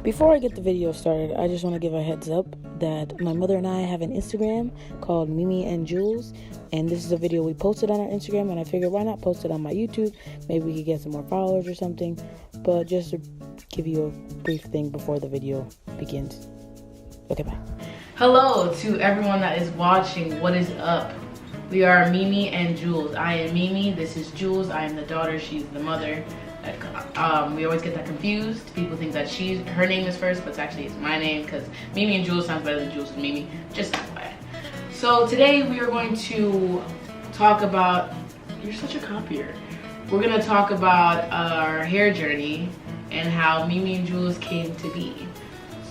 Before I get the video started, I just want to give a heads up that my mother and I have an Instagram called Mimi and Julz, and this is a video we posted on our Instagram, and I figured why not post it on my YouTube? Maybe we could get some more followers or something, but just to give you a brief thing before the video begins. Okay, bye. Hello to everyone that is watching. What is up? We are Mimi and Julz. I am Mimi, this is Julz. I am the daughter, she's the mother. We always get that confused. People think that her name is first, but actually it's my name because Mimi and Julz sounds better than Julz and Mimi. Just FYI. So today we are going to talk about, you're such a copier. We're going to talk about our hair journey and how Mimi and Julz came to be.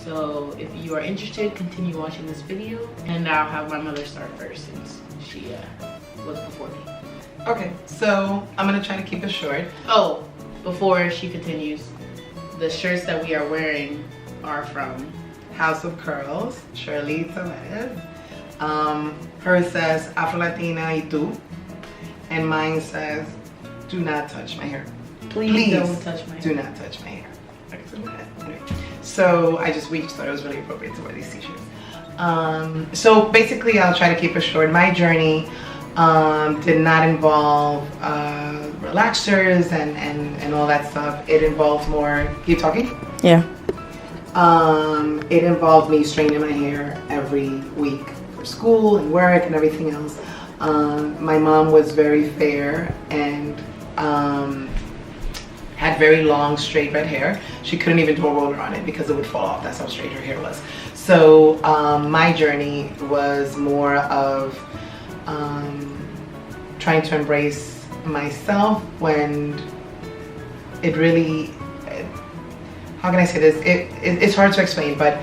So if you are interested, continue watching this video, and I'll have my mother start first since she was before me. Okay, so I'm gonna try to keep it short. Oh, before she continues, the shirts that we are wearing are from House of Curls, Shirley Tavares. Hers says Afro Latina y tú, and mine says do not touch my hair. Please don't touch my hair. Do not touch my hair. Okay. So I just thought it was really appropriate to wear these t-shirts. So basically I'll try to keep it short. My journey did not involve relaxers and all that stuff. It involved more, keep talking? Yeah. It involved me straightening my hair every week for school and work and everything else. My mom was very fair and had very long straight red hair. She couldn't even do a roller on it because it would fall off. That's how straight her hair was. So my journey was more of trying to embrace myself when it really, how can I say this? It's hard to explain, but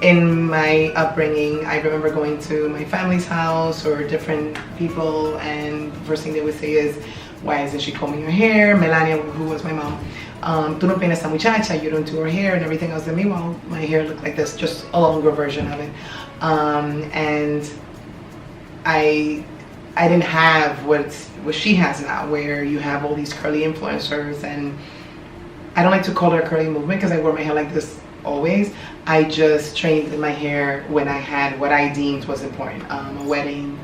in my upbringing, I remember going to my family's house or different people, and the first thing they would say is, why isn't she combing her hair? Melania, who was my mom, tú no peinas esta muchacha, you don't do her hair and everything else. And meanwhile, my hair looked like this, just a longer version of it. And I didn't have what she has now, where you have all these curly influencers, and I don't like to call it a curly movement because I wore my hair like this always. I just trained in my hair when I had what I deemed was important, a wedding,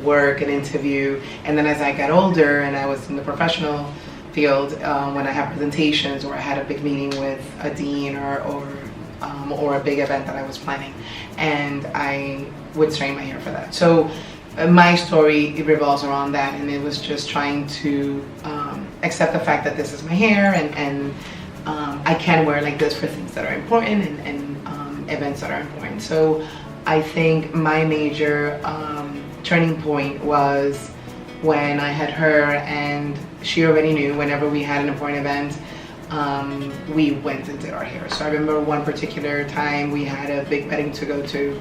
work, an interview, and then as I got older and I was in the professional field, when I had presentations or I had a big meeting with a dean or a big event that I was planning, and I would straighten my hair for that. So my story, it revolves around that, and it was just trying to accept the fact that this is my hair, and I can wear like this for things that are important and events that are important. So I think my major turning point was when I had her, and she already knew whenever we had an important event, we went and did our hair. So I remember one particular time we had a big wedding to go to,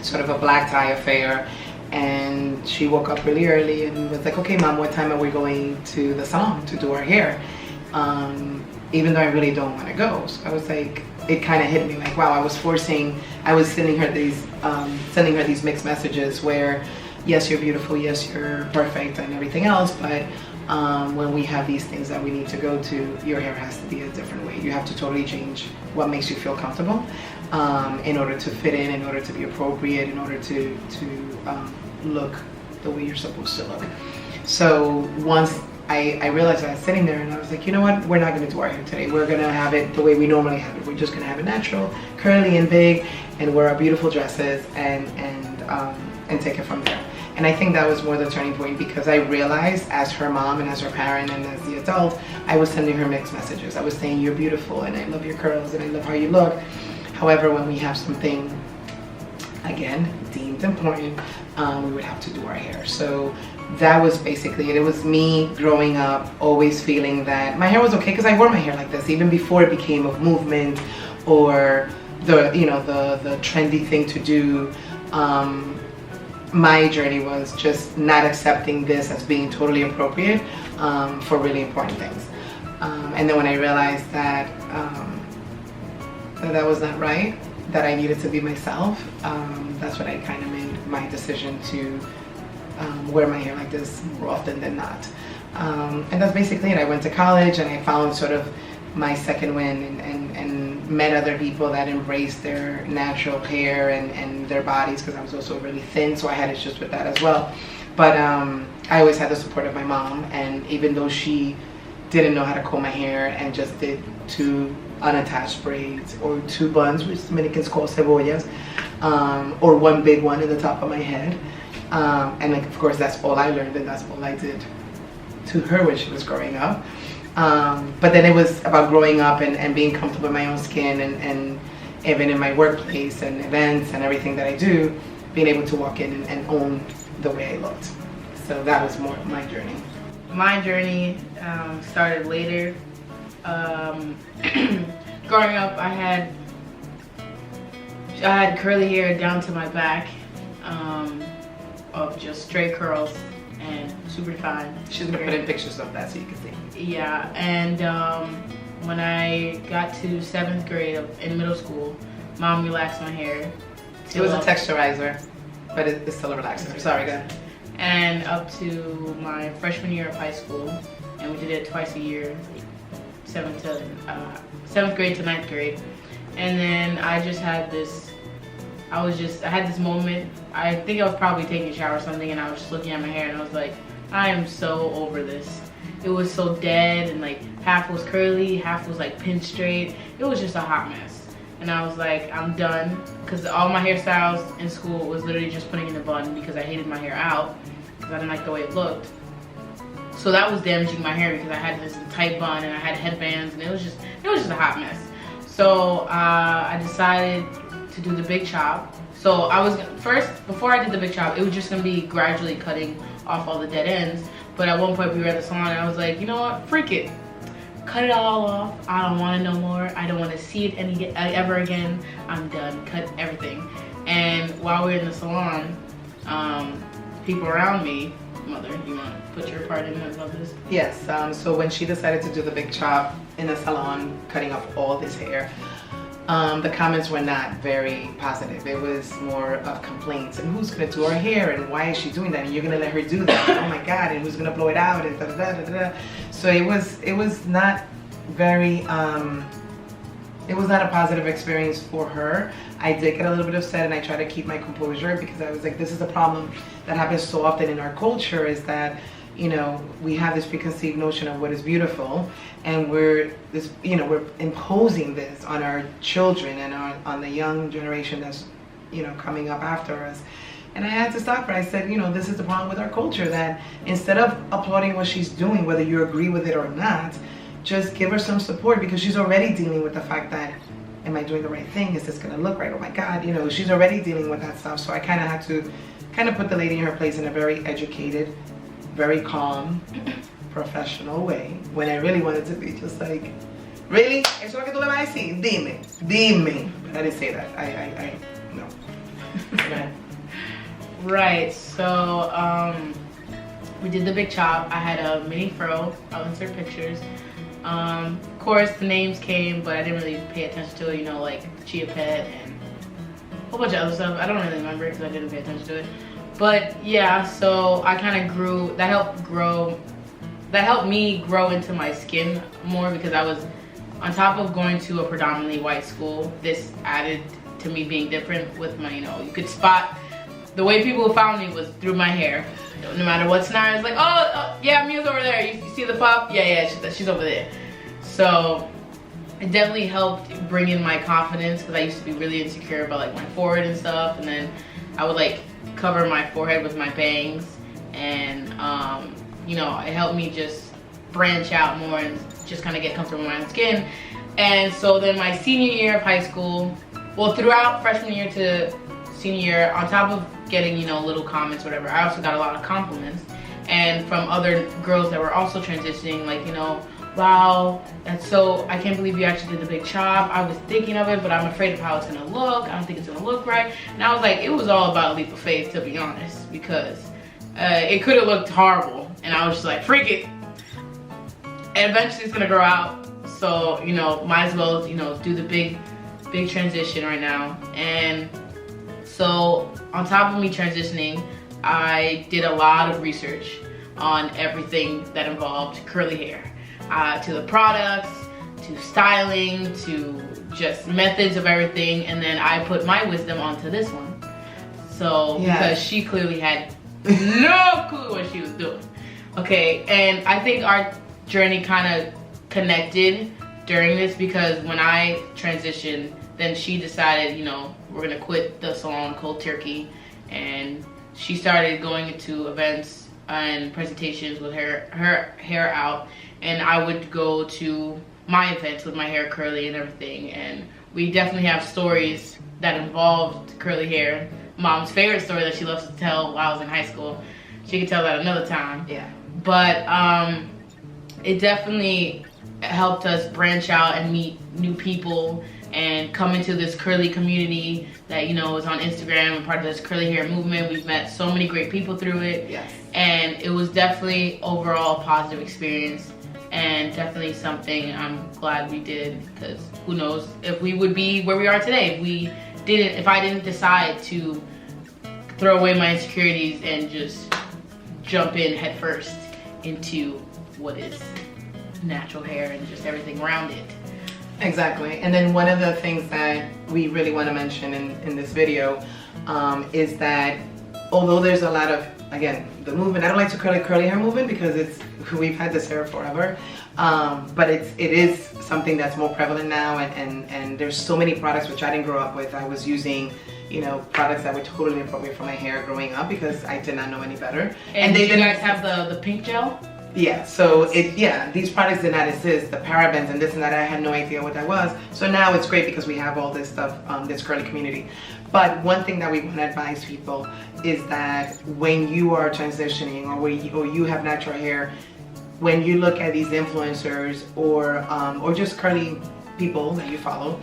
sort of a black tie affair, and she woke up really early and was like, okay mom, what time are we going to the salon to do our hair? Even though I really don't want to go. So I was like, it kind of hit me like, wow, I was sending her these mixed messages where, yes, you're beautiful, yes, you're perfect and everything else, but when we have these things that we need to go to, your hair has to be a different way. You have to totally change what makes you feel comfortable in order to fit in order to be appropriate, in order to look the way you're supposed to look. So once I realized I was sitting there and I was like, you know what, we're not going to do our hair today. We're going to have it the way we normally have it. We're just going to have it natural, curly and big, and wear our beautiful dresses and take it from there. And I think that was more the turning point, because I realized as her mom and as her parent and as the adult, I was sending her mixed messages. I was saying, you're beautiful and I love your curls and I love how you look. However, when we have something, again, deemed important, we would have to do our hair. So that was basically it. It was me growing up always feeling that my hair was okay because I wore my hair like this even before it became a movement or the trendy thing to do. My journey was just not accepting this as being totally appropriate for really important things. And then when I realized that that was not right, that I needed to be myself, that's when I kind of made my decision to wear my hair like this more often than not. And that's basically it. I went to college and I found sort of my second wind and met other people that embraced their natural hair and their bodies, because I was also really thin, so I had issues with that as well. But I always had the support of my mom, and even though she didn't know how to comb my hair and just did 2 unattached braids or 2 buns, which Dominicans call cebollas, or 1 big one in the top of my head, and like, of course that's all I learned, and that's all I did to her when she was growing up. But then it was about growing up and being comfortable in my own skin, and even in my workplace and events and everything that I do, being able to walk in and own the way I looked. So that was more my journey. My journey started later. Growing up, I had curly hair down to my back, of just straight curls and super defined. She's gonna put in pictures of that so you can see. Yeah, and when I got to 7th grade in middle school, Mom relaxed my hair. It was a texturizer, but it's still a relaxer. Sorry, go ahead. And up to my freshman year of high school, and we did it twice a year, 7th grade to 9th grade. And then I just had this, I had this moment. I think I was probably taking a shower or something, and I was just looking at my hair, and I was like, I am so over this. It was so dead, and like half was curly, half was like pinned straight. It was just a hot mess. And I was like, I'm done, because all my hairstyles in school was literally just putting in a bun because I hated my hair out, because I didn't like the way it looked. So that was damaging my hair because I had this tight bun and I had headbands, and it was just a hot mess. So I decided to do the big chop. So I was before I did the big chop, it was just gonna be gradually cutting off all the dead ends. But at one point we were at the salon, and I was like, you know what, freak it. Cut it all off. I don't want it no more. I don't want to see it ever again. I'm done. Cut everything. And while we were in the salon, people around me, Mother, you want to put your part in about this? Yes. So when she decided to do the big chop in the salon, cutting off all this hair, the comments were not very positive. It was more of complaints, and who's gonna do her hair, and why is she doing that, and you're gonna let her do that, oh my god, and who's gonna blow it out, and da da da da da. So it was not very it was not a positive experience for her. I did get a little bit upset, and I tried to keep my composure, because I was like, this is a problem that happens so often in our culture, is that, you know, we have this preconceived notion of what is beautiful, and we're imposing this on our children and on the young generation that's, you know, coming up after us. And I had to stop her. I said, you know, this is the problem with our culture, that instead of applauding what she's doing, whether you agree with it or not, just give her some support, because she's already dealing with the fact that, am I doing the right thing? Is this gonna look right? Oh my God, you know, she's already dealing with that stuff. So I kind of had to put the lady in her place in a very educated, very calm, professional way, when I really wanted to be just like, really? Eso es lo que tú le vas a decir? Dime. But I didn't say that. I no. Right, so we did the big chop. I had a mini fro. I'll insert pictures. Of course, the names came, but I didn't really pay attention to it, you know, like Chia Pet and a whole bunch of other stuff. I don't really remember it because I didn't pay attention to it. But yeah, so I kind of grew, that helped me grow into my skin more, because I was, on top of going to a predominantly white school, this added to me being different with my, you know, you could spot, the way people found me was through my hair. No matter what scenario, it's like, oh yeah, Mia's over there. You see the puff? Yeah, she's over there. So it definitely helped bring in my confidence, because I used to be really insecure about like my forehead and stuff, and then I would like cover my forehead with my bangs, and you know, it helped me just branch out more and just kind of get comfortable with my own skin. And so then my senior year of high school, well, throughout freshman year to senior year, on top of getting, you know, little comments, whatever, I also got a lot of compliments, and from other girls that were also transitioning, like, you know, wow, that's so, I can't believe you actually did the big chop. I was thinking of it, but I'm afraid of how it's gonna look. I don't think it's gonna look right. And I was like, it was all about a leap of faith, to be honest, because it could have looked horrible, and I was just like, freak it. And eventually it's gonna grow out, so, you know, might as well, you know, do the big transition right now. And so on top of me transitioning, I did a lot of research on everything that involved curly hair, to the products, to styling, to just methods of everything, and then I put my wisdom onto this one. So because she clearly had no clue what she was doing. Okay, and I think our journey kind of connected during this, because when I transitioned, then she decided, you know, we're gonna quit the salon cold turkey, and she started going into events and presentations with her hair out, and I would go to my events with my hair curly and everything, and we definitely have stories that involved curly hair. Mom's favorite story that she loves to tell while I was in high school. She could tell that another time. Yeah. But it definitely helped us branch out and meet new people and come into this curly community that, you know, is on Instagram and part of this curly hair movement. We've met so many great people through it. Yes. And it was definitely overall a positive experience, and definitely something I'm glad we did, because who knows if we would be where we are today if I didn't decide to throw away my insecurities and just jump in head first into what is natural hair and just everything around it. Exactly. And then one of the things that we really want to mention in this video is that although there's a lot of, again, the movement, I don't like to call it curly hair movement because we've had this hair forever, but it is something that's more prevalent now, and there's so many products which I didn't grow up with. I was using, you know, products that were totally inappropriate for my hair growing up because I did not know any better. And they guys have the pink gel? Yeah, so these products did not exist, the parabens and this and that. I had no idea what that was. So now it's great because we have all this stuff, this curly community. But one thing that we want to advise people is that when you are transitioning or you have natural hair, when you look at these influencers or just curly people that you follow,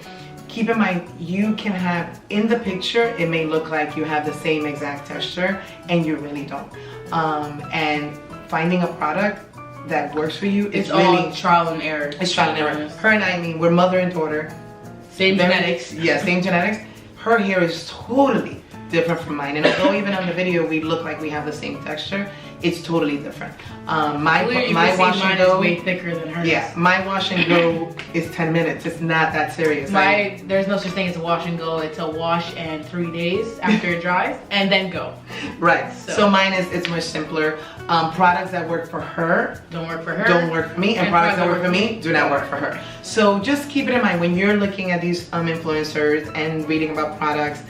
keep in mind, you can have, in the picture, it may look like you have the same exact texture, and you really don't. And finding a product that works for you is really all trial and error. It's trial and error. Her and I mean, we're mother and daughter. Same genetics. Yeah, same genetics. Her hair is totally different from mine, and although even on the video we look like we have the same texture, it's totally different. My wash and go is way thicker than hers. Yeah, my wash and go is 10 minutes. It's not that serious. There's no such thing as a wash and go. It's a wash and 3 days after it dries, and then go. Right. So mine it's much simpler. Products that work for her don't work for her. Don't work for me, and products that work for me do not work for her. So just keep it in mind when you're looking at these influencers and reading about products.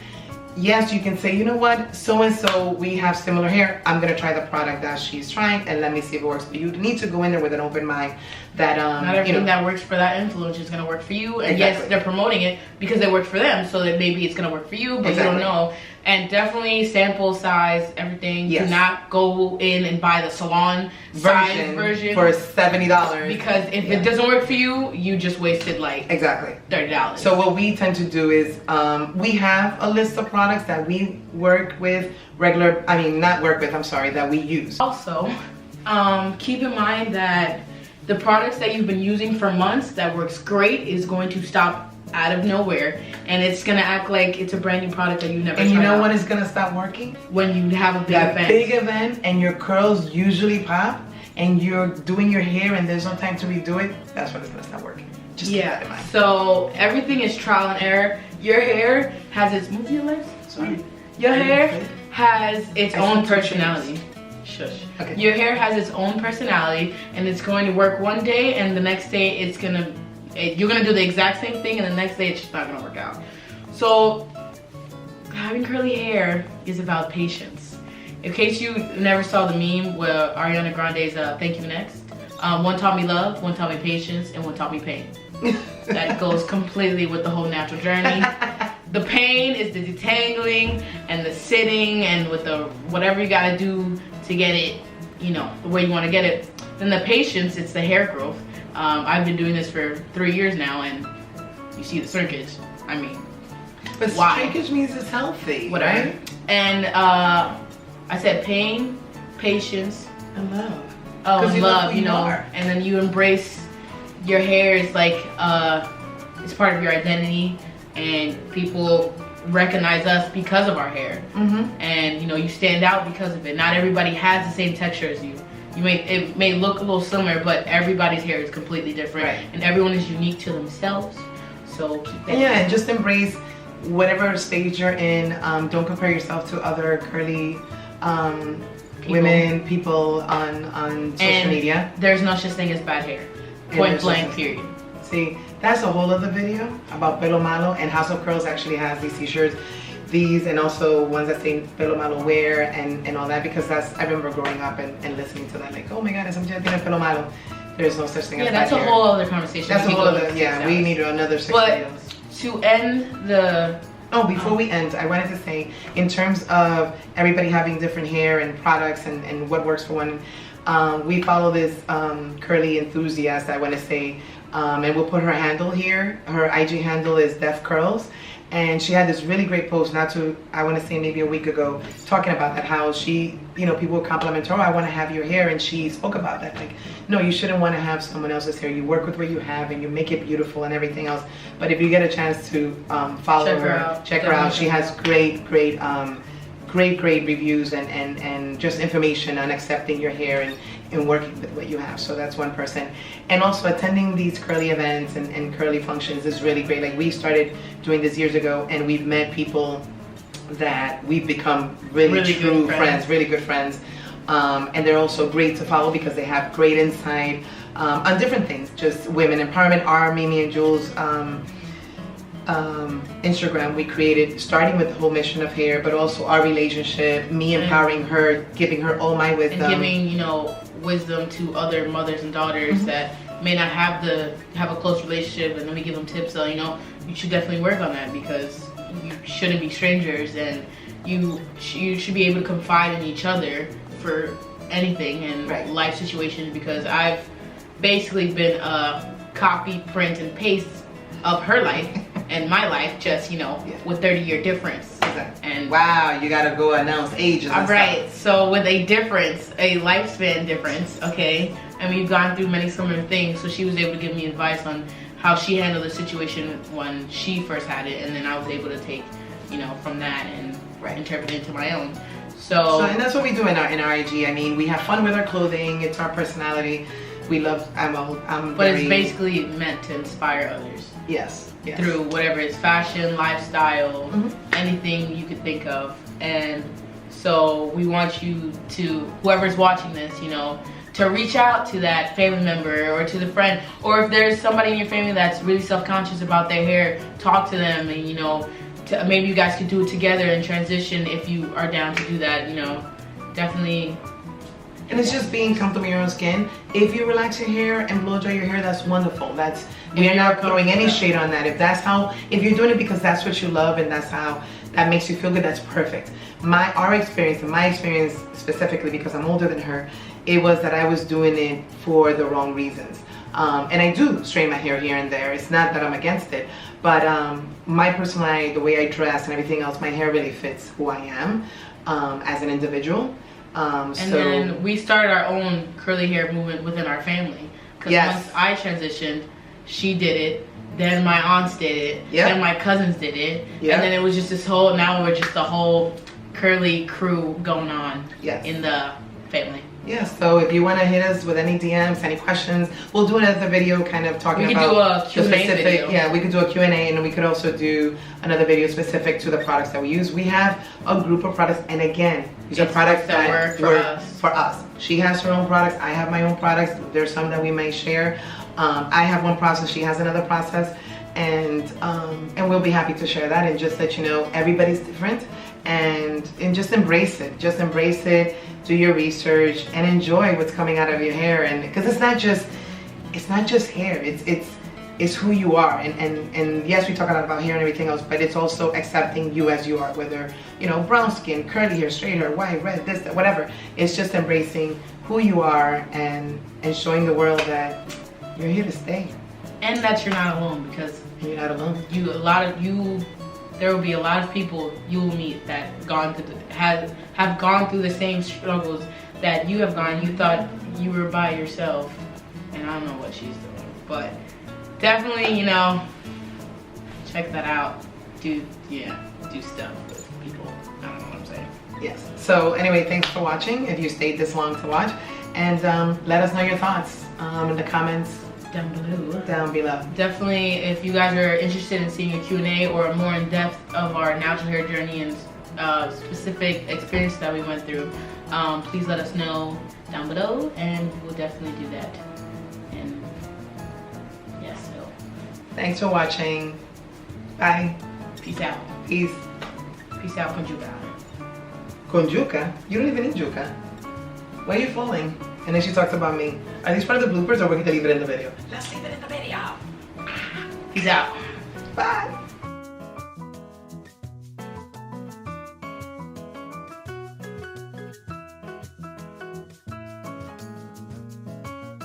Yes, you can say, you know what, so and so, we have similar hair. I'm gonna try the product that she's trying, and let me see if it works for you. You need to go in there with an open mind. That not everything that works for that influencer is gonna work for you. And exactly. Yes, they're promoting it because it works for them, so that maybe it's gonna work for you, but you don't know. And definitely sample size everything. Yes. Do not go in and buy the salon size version for $70. Because if it doesn't work for you, you just wasted like $30. So what we tend to do is we have a list of products that we work with that we use. Also, keep in mind that the products that you've been using for months that works great is going to stop out of nowhere, and it's gonna act like it's a brand new product that you never tried. And you know when it's gonna stop working? When you have a big event and your curls usually pop and you're doing your hair and there's no time to redo it, that's when it's gonna stop working. Just keep that in mind. So everything is trial and error. Your hair has its Your hair has its own personality. Shush. Okay. Your hair has its own personality, and it's going to work one day, and the next day you're gonna do the exact same thing, and the next day it's just not gonna work out. So having curly hair is about patience. In case you never saw the meme where Ariana Grande's "Thank You Next," one taught me love, one taught me patience, and one taught me pain. That goes completely with the whole natural journey. The pain is the detangling and the sitting and with the whatever you gotta do to get it, you know, the way you want to get it. Then the patience, it's the hair growth. I've been doing this for 3 years now, and you see the shrinkage. I mean, but shrinkage means it's healthy, whatever. Right? And I said pain, patience, and love. Oh, and love, you know. And then you embrace your hair. It's like it's part of your identity, and people recognize us because of our hair. And you know, you stand out because of it. Not everybody has the same texture as you. It may look a little similar, but everybody's hair is completely different, and everyone is unique to themselves. So keep that. And yeah, and just embrace whatever stage you're in. Don't compare yourself to other curly women, people on social media. There's no such thing as bad hair. Point blank, period. See, that's a whole other video about Pelo Malo, and House of Curls actually has these t-shirts, these, and also ones that say Pelo Malo wear and all that, because that's, I remember growing up and listening to that, like, oh my god, esa muchacha tiene pelo malo. There's no such thing as bad hair. Yeah, that's a whole other conversation. That's a whole other, yeah, we need another 6 videos. To end the... Oh, before we end, I wanted to say, in terms of everybody having different hair and products and what works for one, we follow this curly enthusiast, I want to say, and we'll put her handle here. Her IG handle is Def Curls, and she had this really great post, I want to say maybe a week ago, talking about that, how she, you know, people would compliment her, oh, I want to have your hair, and she spoke about that, like, no, you shouldn't want to have someone else's hair. You work with what you have and you make it beautiful and everything else. But if you get a chance to follow her, check her out. She has great reviews and just information on accepting your hair and working with what you have. So that's one person. And also attending these curly events and curly functions is really great. Like, we started doing this years ago, and we've met people that we've become really true friends, really good friends. And they're also great to follow because they have great insight on different things, just women empowerment. Our Mimi and Julz Instagram we created, starting with the whole mission of hair, but also our relationship, me empowering her, giving her all my wisdom, and giving, you know, wisdom to other mothers and daughters that may not have a close relationship, and then we give them tips on, you know, you should definitely work on that, because you shouldn't be strangers, and you should be able to confide in each other for anything and life situations, because I've basically been a copy, print, and paste of her life and my life, just, you know, with 30-year difference. Exactly. And wow, you gotta go announce ages and right, so with a difference, a lifespan difference, okay, and we've gone through many similar things, so she was able to give me advice on how she handled the situation when she first had it, and then I was able to take, you know, from that and interpret it into my own. So and that's what we do in our IG. I mean, we have fun with our clothing. It's our personality. We love. But it's basically meant to inspire others. Yes. Through whatever it's fashion, lifestyle, anything you could think of. And so we want you to, whoever's watching this, you know, to reach out to that family member or to the friend, or if there's somebody in your family that's really self-conscious about their hair, talk to them, and, you know, maybe you guys could do it together and transition if you are down to do that, you know, definitely. And it's just being comfortable in your own skin. If you relax your hair and blow dry your hair, that's wonderful. We're not throwing any shade on that. If you're doing it because that's what you love and that's how that makes you feel good, that's perfect. My experience specifically, because I'm older than her, it was that I was doing it for the wrong reasons. And I do straighten my hair here and there. It's not that I'm against it, but my personality, the way I dress and everything else, my hair really fits who I am as an individual. Then we started our own curly hair movement within our family. Because once I transitioned, she did it. Then my aunts did it. Then my cousins did it. And then it was just this whole, now we're just a whole curly crew going on in the family. Yeah, so if you want to hit us with any DMs, any questions, we'll do another video kind of talking about do a Q&A video. Yeah, we could do a Q&A, and we could also do another video specific to the products that we use. We have a group of products, and again, these are products that work for us. She has her own products, I have my own products. There's some that we may share. I have one process, she has another process, and we'll be happy to share that and just let you know everybody's different, and just embrace it. Just embrace it. Do your research and enjoy what's coming out of your hair, and because it's not just hair, it's who you are, and yes, we talk a lot about hair and everything else, but it's also accepting you as you are, whether, you know, brown skin, curly hair, straight hair, white, red, this, that, whatever. It's just embracing who you are and showing the world that you're here to stay, and that you're not alone, because you're not alone. There will be a lot of people you will meet that have gone through the same struggles that you have gone. You thought you were by yourself, and I don't know what she's doing, but definitely, you know, check that out. Do stuff with people. I don't know what I'm saying. Yes. So anyway, thanks for watching. If you stayed this long to watch, and let us know your thoughts in the comments down below. Down below. Definitely, if you guys are interested in seeing a Q&A or more in depth of our natural hair journey and specific experience that we went through, please let us know down below, and we'll definitely do that. And yeah, so Thanks for watching. Bye. peace out. Peace. Peace out, Conjuga. Con yuca? You don't even eat yuca. Why are you falling? And then she talks about me. Are these part of the bloopers or we're going to leave it in the video? Let's leave it in the video. Peace out. Bye.